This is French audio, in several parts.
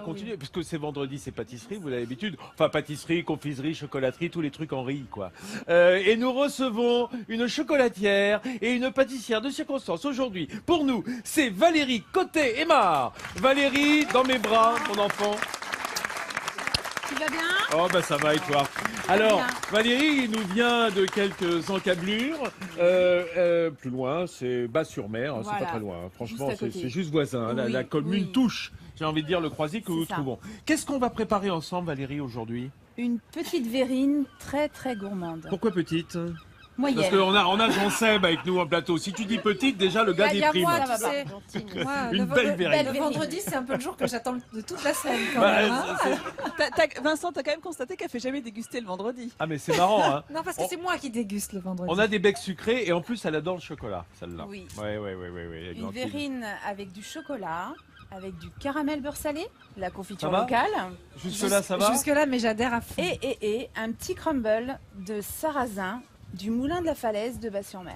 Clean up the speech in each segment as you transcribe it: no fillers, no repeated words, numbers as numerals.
continuer, parce que c'est vendredi, c'est pâtisserie, vous l'avez l'habitude. Enfin, pâtisserie, confiserie, chocolaterie, tous les trucs en riz, quoi. Et nous recevons une chocolatière et une pâtissière de circonstance. Aujourd'hui, pour nous, c'est Valérie Côté-Aymard. Valérie, dans mes bras, mon enfant. Tu vas bien? Oh bah ça va et toi? Alors Valérie nous vient de quelques encablures, plus loin c'est Bas-sur-Mer, Voilà. c'est pas très loin, hein. Franchement Juste à côté. c'est juste voisin, hein. Oui, La commune oui. touche, j'ai envie de dire le croisé que C'est nous ça. trouvons. Qu'est-ce qu'on va préparer ensemble Valérie aujourd'hui? Une petite verrine très très gourmande. Pourquoi petite? Moyenne. Parce qu'on a Jean-Seb avec nous en plateau. Si tu dis petite, déjà le gars Il y a déprime. moi, Ça va tu pas. sais. Moi, Une belle verrine. Le vendredi, c'est un peu le jour que j'attends de toute la semaine. Quand Bah, même, hein. Vincent, t'as quand même constaté qu'elle fait jamais déguster le vendredi. Ah mais c'est marrant hein. Non, parce que c'est moi qui déguste le vendredi. On a des becs sucrés et en plus elle adore le chocolat, celle-là. Oui. Ouais. Une Glantine. verrine avec du chocolat, avec du caramel beurre salé, la confiture Ça va locale, Jusque-là ça va? Jusque-là, mais j'adhère à fond. et un petit crumble de sarrasin du moulin de la falaise de Bas-sur-Mer.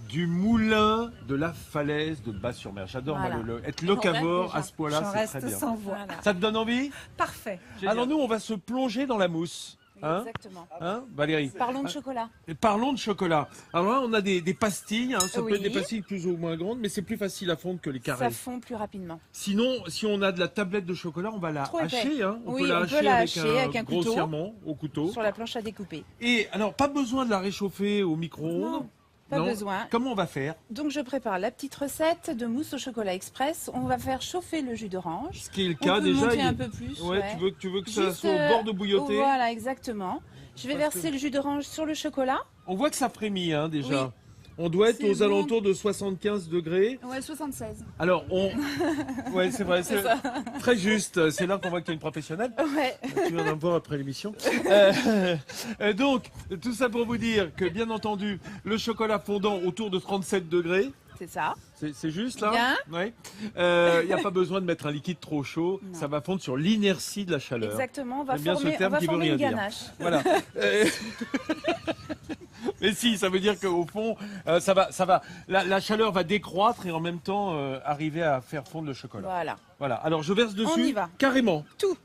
Du moulin de la falaise de Bas-sur-Mer. J'adore Voilà. moi, être locavore déjà. à ce point-là, J'en c'est reste très bien. sans voix. Voilà. Ça te donne envie? Parfait. Alors nous, on va se plonger dans la mousse. Hein, Exactement. Valérie? Parlons de chocolat. Et parlons de chocolat. Alors là, on a des pastilles. Hein, ça peut Oui. être des pastilles plus ou moins grandes, mais c'est plus facile à fondre que les carrés. Ça fond plus rapidement. Sinon, si on a de la tablette de chocolat, on va la Trop épais. hacher. Hein. Oui, on peut la hacher avec un couteau. grossièrement au couteau. Sur la planche à découper. Et alors, pas besoin de la réchauffer au micro-ondes. Non, pas besoin. Comment on va faire? Donc je prépare la petite recette de mousse au chocolat express. On va faire chauffer le jus d'orange. Ce qui est le On cas peut déjà. monter il y a- un peu plus. Ouais, ouais. tu veux que ça Juste, soit au bord de bouilloter. Voilà, exactement. Je vais Parce verser le jus d'orange sur le chocolat. On voit que ça frémit hein, déjà. Oui. On doit être C'est aux bon. alentours de 75 degrés. Ouais, 76. Alors, ouais, c'est vrai, c'est très juste. C'est là qu'on voit que tu es une professionnelle. Ouais. Tu viens d'en voir après l'émission. Donc, tout ça pour vous dire que, bien entendu, le chocolat fondant autour de 37 degrés. C'est ça. C'est juste là. Bien. Ouais. Il n'y a pas besoin de mettre un liquide trop chaud. Non. Ça va fondre sur l'inertie de la chaleur. Exactement. On va J'aime bien ce former, terme on va qui veut former rien une dire. ganache. Voilà. Mais si, ça veut dire qu'au fond, ça va. La chaleur va décroître et en même temps arriver à faire fondre le chocolat. Voilà. Voilà. Alors je verse dessus. On y va. Carrément. Tout.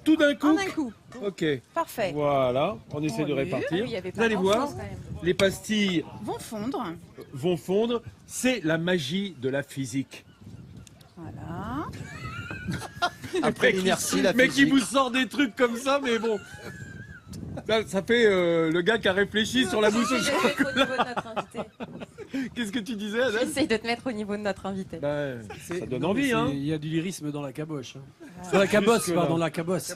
Tout d'un coup. En un coup. Ok. Parfait. Voilà. On essaie de Oui, répartir. il y avait pas Vous allez voir, grand-chose, quand même. les pastilles Vont fondre. vont fondre. C'est la magie de la physique. Voilà. Après l'inertie, la Mais qui physique. vous sort des trucs comme ça, mais bon. Là, ça fait le gars qui a réfléchi sur la mousse au chocolat. Au niveau de notre invité. Qu'est-ce que tu disais, Adèle? J'essaye de te mettre au niveau de notre invité. Bah, ça donne Non, mais envie, hein. Il y a du lyrisme dans la caboche. Dans la cabosse, Jusque-là. pardon, la cabosse.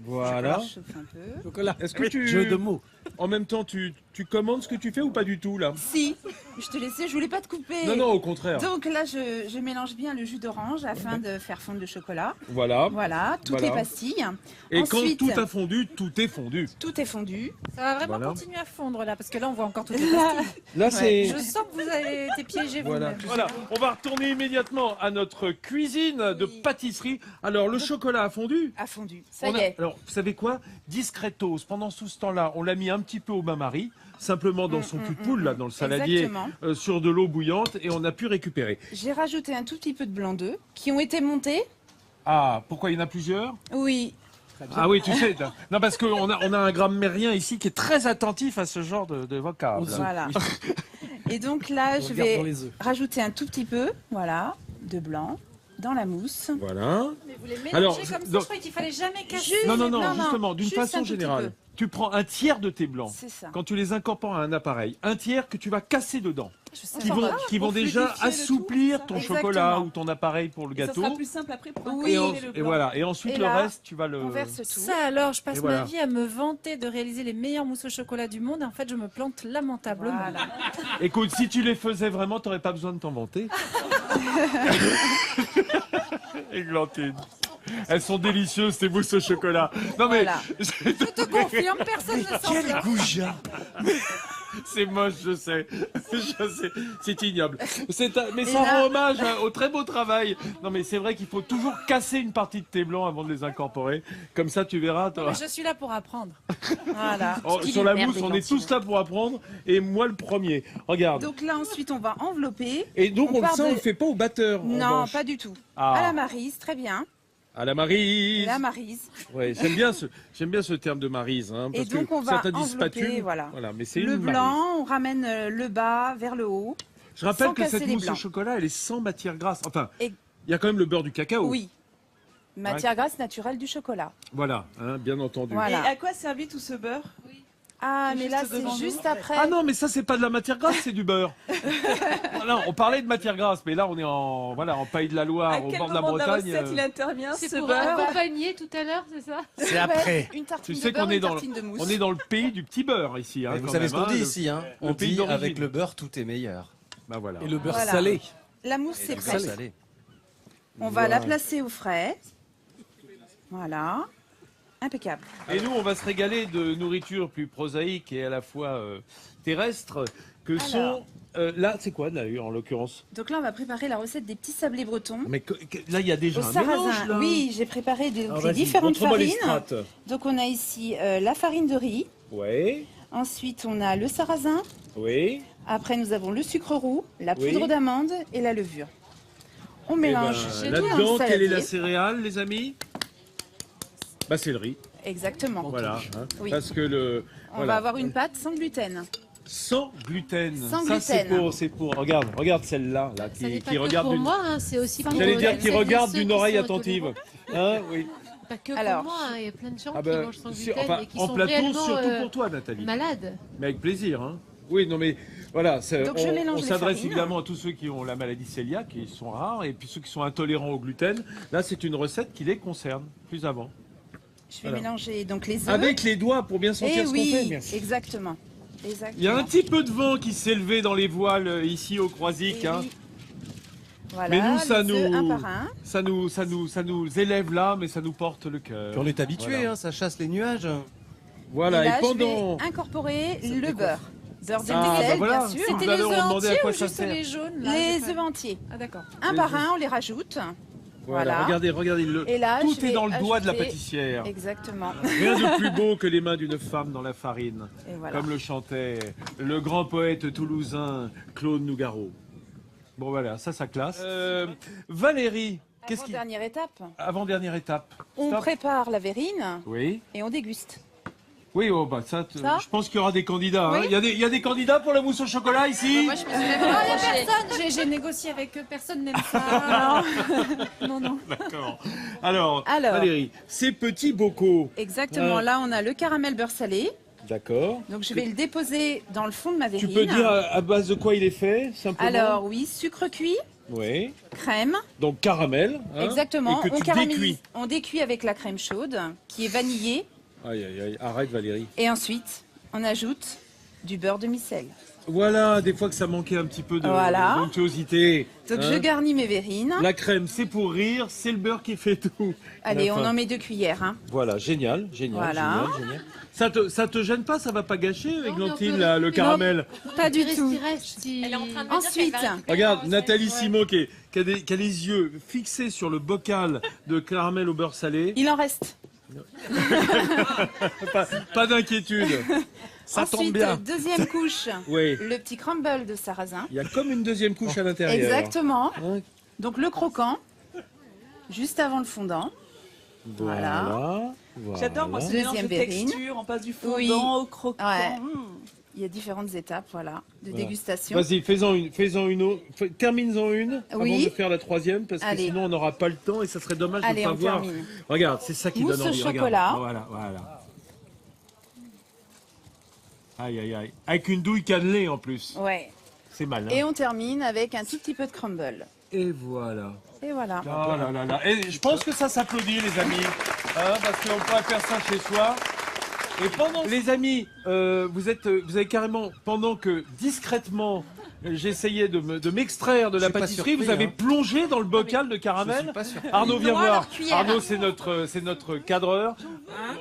Voilà. Je chauffe un peu. Chocolat. Est-ce que tu, Jeu de mots. en même temps, tu commandes ce que tu fais ou pas du tout là? Si. Je te laissais, je voulais pas te couper. Non, non, au contraire. Donc là, je mélange bien le jus d'orange afin de faire fondre le chocolat. Voilà. Voilà, toutes Voilà. les pastilles. Et Ensuite, quand tout a fondu, tout est fondu. tout est fondu. Ça va vraiment Voilà. continuer à fondre là, parce que là, on voit encore toutes les pastilles. Là, c'est. Je sens que vous avez été piégés Voilà. vous-même. Voilà, on va retourner immédiatement à notre cuisine de pâtisserie. Alors, le chocolat a fondu. A fondu. Ça On y a- est. Alors, vous savez quoi? Discretos, pendant tout ce temps-là, on l'a mis un petit peu au bain-marie, simplement dans son cul de poule, là, dans le saladier, Exactement. sur de l'eau bouillante, et on a pu récupérer. J'ai rajouté un tout petit peu de blanc d'œuf qui ont été montés. Ah, pourquoi il y en a plusieurs? Oui. Ah oui, tu sais. Non, parce qu'on a un grammairien ici qui est très attentif à ce genre de vocable. Voilà. Et donc là, On je regarde dans vais les œufs. rajouter un tout petit peu, voilà, de blanc dans la mousse. Voilà. Mais vous les mélangez Alors, comme ça, donc- je croyais qu'il fallait jamais casser. Non, non, non, Non, non, justement, d'une juste un façon tout petit générale. peu. Tu prends un tiers de tes blancs. C'est ça. Quand tu les incorpores à un appareil, un tiers que tu vas casser dedans, Je sais qui pas. vont pour déjà fluidifier le assouplir tout, ton ça. chocolat Exactement. ou ton appareil pour le Et ça gâteau. sera plus simple après pour Oui. incorporer le Et blanc. voilà. Et ensuite Et le là, reste, tu vas le. On verse tout. Ça alors, je passe Et voilà. ma vie à me vanter de réaliser les meilleures mousses au chocolat du monde et en fait je me plante lamentablement. Voilà. Écoute, si tu les faisais vraiment, t'aurais pas besoin de t'en vanter. Églantine. Elles sont délicieuses, ces mousses au chocolat. Non mais, Voilà. Je te confirme, personne ne s'en Quel plaint. goujat! c'est moche, je sais. Je sais. C'est ignoble. Mais Et ça là- rend hommage au très beau travail. Non mais c'est vrai qu'il faut toujours casser une partie de tes blancs avant de les incorporer. Comme ça, tu verras. Mais je suis là pour apprendre. Voilà. Oh, qu'il sur est la merde, mousse, on est Églantine. tous là pour apprendre. Et moi, le premier. Regarde. Donc là, ensuite, on va envelopper. Et donc, on part ça, on de- le fait pas au batteur. en Non, revanche. pas du tout. Ah. À la maryse, très bien. À la Maryse. La Maryse. Ouais, j'aime bien ce terme de Maryse, hein, parce Et donc que on va certains disent envelopper, spatule. voilà. Mais c'est Le une Maryse. blanc, on ramène le bas vers le haut. Je rappelle sans que casser cette les mousse au blancs. chocolat, elle est sans matière grasse. Enfin, Et- il y a quand même le beurre du cacao. Oui. Matière grasse naturelle du chocolat. Voilà, hein, bien entendu. Voilà. Et à quoi servit tout ce beurre? Ah, C'est mais juste là, devant c'est nous. juste après. Ah non, mais ça, c'est pas de la matière grasse, c'est du beurre. Non, on parlait de matière grasse, mais là, on est en Pays de la Loire, À au quel bord de la moment de la Bretagne. recette il intervient C'est ce pour beurre? accompagner tout à l'heure, c'est ça? C'est après. Une tartine Tu sais de beurre, qu'on est une dans tartine de mousse. On est dans le pays du petit beurre ici. Hein, Mais vous quand savez même, ce qu'on hein, dit le- ici, hein. le On pays dit d'origine. avec le beurre, tout est meilleur. Bah voilà. Et le beurre Voilà. salé. La mousse, c'est Le prêt. beurre salé. On va la placer au frais. Voilà. Impeccable. Et nous, on va se régaler de nourriture plus prosaïque et à la fois terrestre que Alors. sont. Là, c'est quoi d'ailleurs en l'occurrence? Donc là, on va préparer la recette des petits sablés bretons. Mais là, il y a déjà Au un mélange sarrasin. là. Oui, j'ai préparé Alors, les vas-y, différentes montre-moi les farines. strates. Donc on a ici la farine de riz. Ouais, Ensuite, on a le sarrasin. oui. Après, nous avons le sucre roux, la Oui. poudre d'amande et la levure. On Eh mélange ben, tout dans là-dedans, le quelle est la saladier. céréale, les amis? Bah, c'est le riz. Exactement. Voilà. hein. Oui. Parce que le. On voilà. va avoir une pâte sans gluten. Sans gluten. Sans Ça, c'est gluten. c'est pour. Regarde celle-là, là, Ça n'est qui pas que regarde pour d'une. moi, hein, c'est aussi pour J'allais dire celles qui et regarde ceux d'une qui oreille sont attentive. intolérants. Hein, oui. Pas que Alors. pour moi, hein, il y a plein de gens Ah qui ben, mangent sans si- gluten enfin, et qui en sont plateau, réellement surtout pour toi, Nathalie. malades. Mais avec plaisir, hein. Oui, non, mais voilà, Donc, je mélange on les s'adresse farines. évidemment à tous ceux qui ont la maladie cœliaque, qui sont rares, et puis ceux qui sont intolérants au gluten. Là, c'est une recette qui les concerne plus avant. Je vais Voilà. mélanger donc les œufs. Avec les doigts pour bien sentir Et ce qu'on fait. oui, Merci. exactement. Il y a un petit peu de vent qui s'est levé dans les voiles ici au Croisic. Et Hein. oui. Voilà, Mais nous, ça les œufs, nous- un par un. Ça nous élève là, mais ça nous porte le cœur. Puis on est habitué, Voilà. hein, ça chasse les nuages. Voilà, et là, et pendant. je vais incorporer le beurre. Beurre de Ah, sel, bah voilà. bien sûr. Tout C'était à les l'heure, œufs on demandait à entiers quoi ou ça juste sert. les jaunes là, Les j'ai pas- œufs entiers. Ah d'accord. Un par un, on les rajoute. Voilà. Regardez, Et là, tout je est vais dans le doigt de la ajouter- pâtissière. Exactement. Rien de plus beau que les mains d'une femme dans la farine, Et voilà. comme le chantait le grand poète toulousain Claude Nougaro. Bon voilà, ça classe. Valérie, qu'est-ce qui... Dernière étape. Avant-dernière étape. On Stop. prépare la verrine Oui, et on déguste. oui, oh, bah, ça, Ça je pense qu'il y aura des candidats. hein. Oui. Il y a des candidats pour la mousse au chocolat ici. Moi, je me suis même Non, il n'y a rapprochée. personne. J'ai négocié avec eux. Personne n'aime ça. non, non. D'accord. Alors, Alors. Valérie, ces petits bocaux. Exactement. Ouais. Là, on a le caramel beurre salé. D'accord. Donc, je vais le déposer dans le fond de ma Tu verrine. peux dire à base de quoi il est fait, simplement? Alors, oui, sucre cuit, Oui. crème. Donc caramel. hein, Exactement. Et que On tu caramélis. décuis. On décuit avec la crème chaude, qui est vanillée. Aïe, aïe, aïe. Arrête, Valérie. Et ensuite, on ajoute du beurre demi-sel. Voilà, des fois que ça manquait un petit peu de Voilà. d'onctuosité. Donc, hein. je garnis mes verrines. La crème, c'est pour rire, c'est le beurre qui fait tout. Allez, Enfin, on en met 2 cuillères. Hein. Voilà, génial, Voilà. génial. Ça te gêne pas, ça va pas gâcher, Non, mais on Églantine, peut là, le rester- caramel? Pas du Il tout. reste, si- Elle est en train de me Ensuite, dire qu'elle va récupérer Regarde, la Nathalie recette. Simon qui a les yeux fixés sur le bocal de caramel au beurre salé. Il en reste. Pas d'inquiétude. Ça Ensuite, tombe bien. deuxième couche, Oui. le petit crumble de sarrasin. Il y a comme une deuxième couche à l'intérieur. Exactement. Hein. Donc le croquant, juste avant le fondant. Voilà. J'adore moi ce Deuxième mélange de verrine. texture, on passe du fondant Oui. au croquant. Ouais. Mmh. Il y a différentes étapes, voilà, de Voilà. dégustation. Vas-y, fais-en une autre. Termine-en une Oui. avant de faire la troisième, parce que Allez. sinon on n'aura pas le temps et ça serait dommage Allez, de ne on pas voir. termine. Regarde, c'est ça qui Mousse donne au envie. chocolat. Regarde. Voilà. Aïe, aïe, aïe. Avec une douille cannelée en plus. Ouais. C'est mal. Hein. Et on termine avec un tout petit peu de crumble. Et voilà. Et voilà. Oh là là là. Et je pense que ça s'applaudit, les amis. Hein, parce qu'on pourrait faire ça chez soi. Et pendant, les amis, vous avez carrément, pendant que discrètement, j'essayais de m'extraire de Je la suis pas pâtisserie, surpris, vous avez hein. plongé dans le bocal de Je caramel. suis pas sûr. Arnaud, viens Ils ont à voir. leur cuillère. Arnaud, c'est notre cadreur.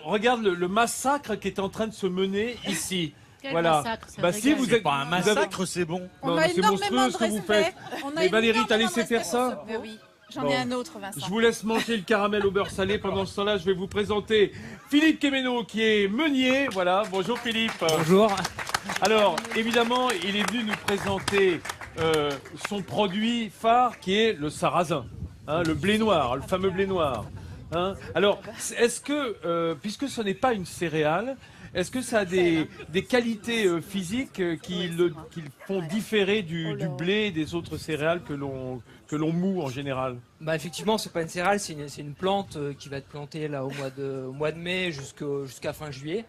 Regarde le massacre qui est en train de se mener ici. Quel Voilà. massacre, c'est un Bah si régal. vous êtes Pas un vous avez- massacre, c'est bon. On Non, a mais c'est énormément monstrueux de ce que vous respect. faites. On a Mais Valérie, t'as énormément laissé de faire respect pour ça ce- Mais oui, j'en Bon. ai un autre, Vincent. Je vous laisse manger le caramel au beurre salé. Pendant ce temps-là, je vais vous présenter Philippe Quéméneau, qui est meunier. Voilà, bonjour Philippe. Bonjour. Alors, évidemment, il est venu nous présenter son produit phare, qui est le sarrasin, hein, le blé noir, le fameux blé noir. Hein, alors, est-ce que, puisque ce n'est pas une céréale, est-ce que ça a des qualités physiques qui le font différer du blé et des autres céréales que l'on moue en général? Bah effectivement, c'est pas une céréale, c'est une plante qui va être plantée là au mois de mai jusqu'à fin juillet.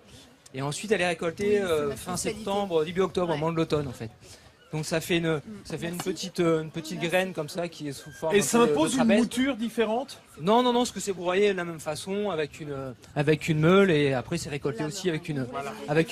Et ensuite, elle est récoltée fin septembre, début octobre, au moment de l'automne en fait. Donc ça fait une petite graine comme ça qui est sous forme. Et ça impose une mouture différente? Non, parce que c'est broyé de la même façon avec une meule et après c'est récolté aussi avec une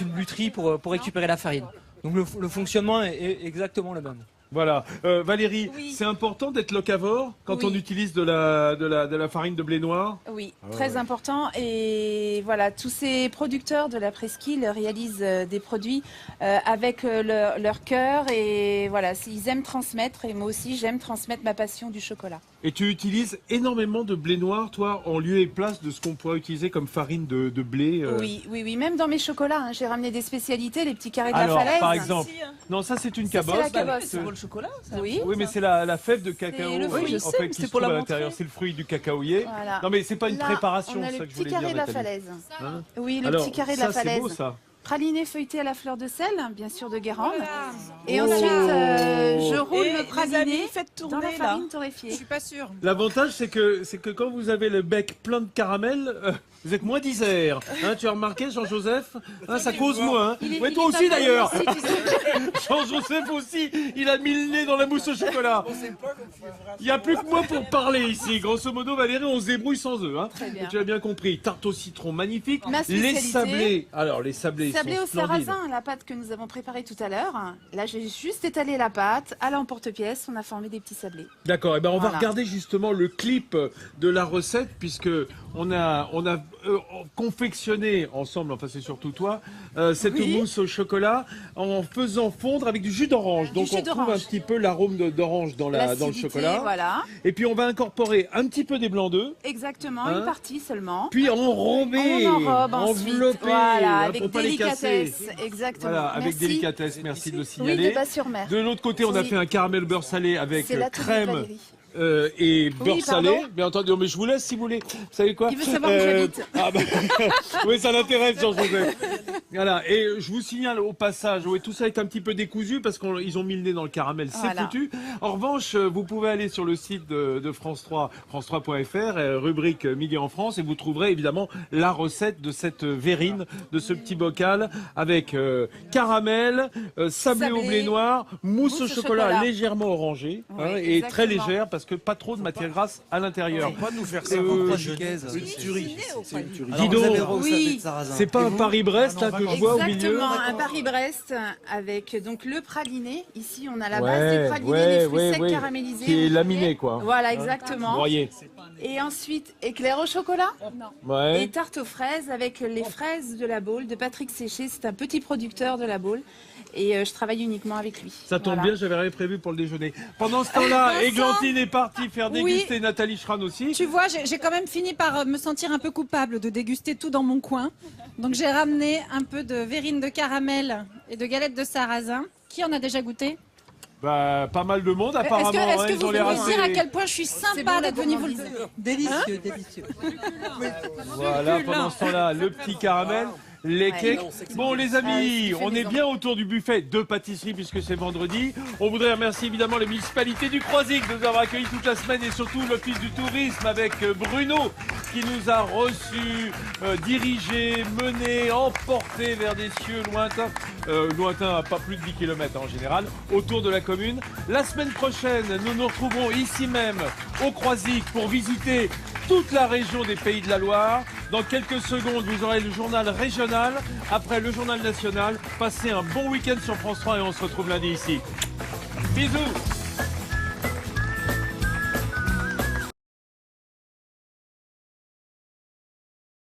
bluterie pour récupérer la farine. Donc le fonctionnement est exactement le même. Voilà. Valérie, c'est important d'être locavore quand on utilise de la farine de blé noir? Oui, très important. Et voilà, tous ces producteurs de la presqu'île réalisent des produits avec leur cœur. Et voilà, ils aiment transmettre. Et moi aussi, j'aime transmettre ma passion du chocolat. Et tu utilises énormément de blé noir, toi, en lieu et place de ce qu'on pourrait utiliser comme farine de blé Oui. Même dans mes chocolats, hein, j'ai ramené des spécialités, les petits carrés de Alors, la falaise. par exemple. Non, ça c'est une cabosse. C'est la cabosse. C'est pour le chocolat, ça. Oui. Oui, mais c'est la fève de cacao C'est le fruit. Oui, je en sais, fait, mais qui c'était se pour trouve la à l'intérieur. montrer. C'est le fruit du cacaoyer. Voilà. Non, mais c'est pas une Là, préparation, on a ça le que je voulais petit carré dire, de la Nathalie. falaise. Hein Oui, le Alors, petit carré de ça, la falaise. c'est beau, ça. Praliné feuilleté à la fleur de sel, bien sûr de Guérande. Et Oh. ensuite, je roule Et le les praliné amis, faites dans tourner la là. farine torréfiée. Je suis pas sûre. L'avantage, c'est que quand vous avez le bec plein de caramel, vous êtes moins disert. Hein, tu as remarqué, Jean-Joseph, hein, ça cause moins. Hein. Ouais, toi aussi d'ailleurs. Jean-Joseph aussi, il a mis le nez dans la mousse au chocolat. Il n'y a plus que moi pour parler ici. Grosso modo, Valérie, on se débrouille sans eux. Hein. Très bien. Et tu as bien compris. Tarte au citron magnifique. Ma Les spécialité. sablés. Alors, les sablés Sablé sont au splendides. sarrasin, la pâte que nous avons préparée tout à l'heure. Là, j'ai juste étalé la pâte à l'emporte-pièce. On a formé des petits sablés. D'accord, et ben on va Voilà. regarder justement le clip de la recette puisque on a confectionné ensemble, enfin c'est surtout toi, cette mousse au chocolat en faisant fondre avec du jus d'orange. Donc jus on trouve un d'orange. petit peu l'arôme d'orange dans le L'acidité, chocolat. voilà. Et puis on va incorporer un petit peu des blancs d'œufs, Exactement, Hein une partie seulement. puis enrober, On enrobe ensuite, envelopper, voilà, hein, avec pour pas les casser. délicatesse. Exactement. Voilà, avec Merci. délicatesse, merci de le Oui, signaler. de Bas-sur-Mer. De l'autre côté, on a Oui. fait un caramel beurre salé avec C'est l'atelier de crème Valérie. et beurre salé. pardon. Bien entendu, mais je vous laisse si vous voulez. Vous savez quoi Il veut savoir où j'habite. Ah bah, oui, ça l'intéresse, Jean-Joseph. Voilà, et je vous signale au passage, oui, tout ça est un petit peu décousu parce qu'ils ont mis le nez dans le caramel, c'est Voilà. foutu. En revanche, vous pouvez aller sur le site de France 3, france3.fr, rubrique Midi en France, et vous trouverez évidemment la recette de cette verrine, de ce petit bocal avec caramel, sablé au blé noir, mousse au chocolat légèrement orangé, Oui, et très exactement. légère parce que pas trop de matière grasse à l'intérieur. Pas nous faire ça Euh, pour je- une tuerie. C'est une tuerie. Dis donc. Alors, vous avez Rose Oui. avec Sarrasin. C'est pas Et un vous Paris-Brest là Ah non, que je vacances. vois au milieu. Exactement, un Paris-Brest avec donc le praliné. Ici, on a la base Ouais, des pralinés, ouais, des fruits ouais, secs ouais. caramélisés. Qui est laminé quoi. Voilà, exactement. Broyé. Et ensuite, éclair au chocolat et Ouais. tarte aux fraises avec les fraises de la Baule de Patrick Séché. C'est un petit producteur de la Baule et je travaille uniquement avec lui. Ça tombe Voilà. bien, j'avais rien prévu pour le déjeuner. Pendant ce temps-là, Églantine est partie faire Oui. déguster Nathalie Schran aussi. Tu vois, j'ai quand même fini par me sentir un peu coupable de déguster tout dans mon coin. Donc j'ai ramené un peu de verrine de caramel et de galettes de sarrasin. Qui en a déjà goûté? Bah, pas mal de monde apparemment. Est-ce hein, que ils vous ont pouvez l'air me dire assez- à quel point je suis C'est sympa bon, la d'être venue vous le gourmandise. Délicieux, délicieux. Voilà, pendant ce temps-là, le petit caramel. Les cakes. Bon, les amis, Ah, on est bien autour du buffet de pâtisserie puisque c'est vendredi. On voudrait remercier évidemment les municipalités du Croisic de nous avoir accueillis toute la semaine et surtout l'Office du tourisme avec Bruno qui nous a reçus, dirigés, menés, emportés vers des cieux lointains. Lointains à pas plus de 10 km en général, autour de la commune. La semaine prochaine, nous nous retrouverons ici même au Croisic pour visiter toute la région des Pays de la Loire. Dans quelques secondes, vous aurez le journal régional. Après le journal national, passez un bon week-end sur France 3 et on se retrouve lundi ici. Bisous!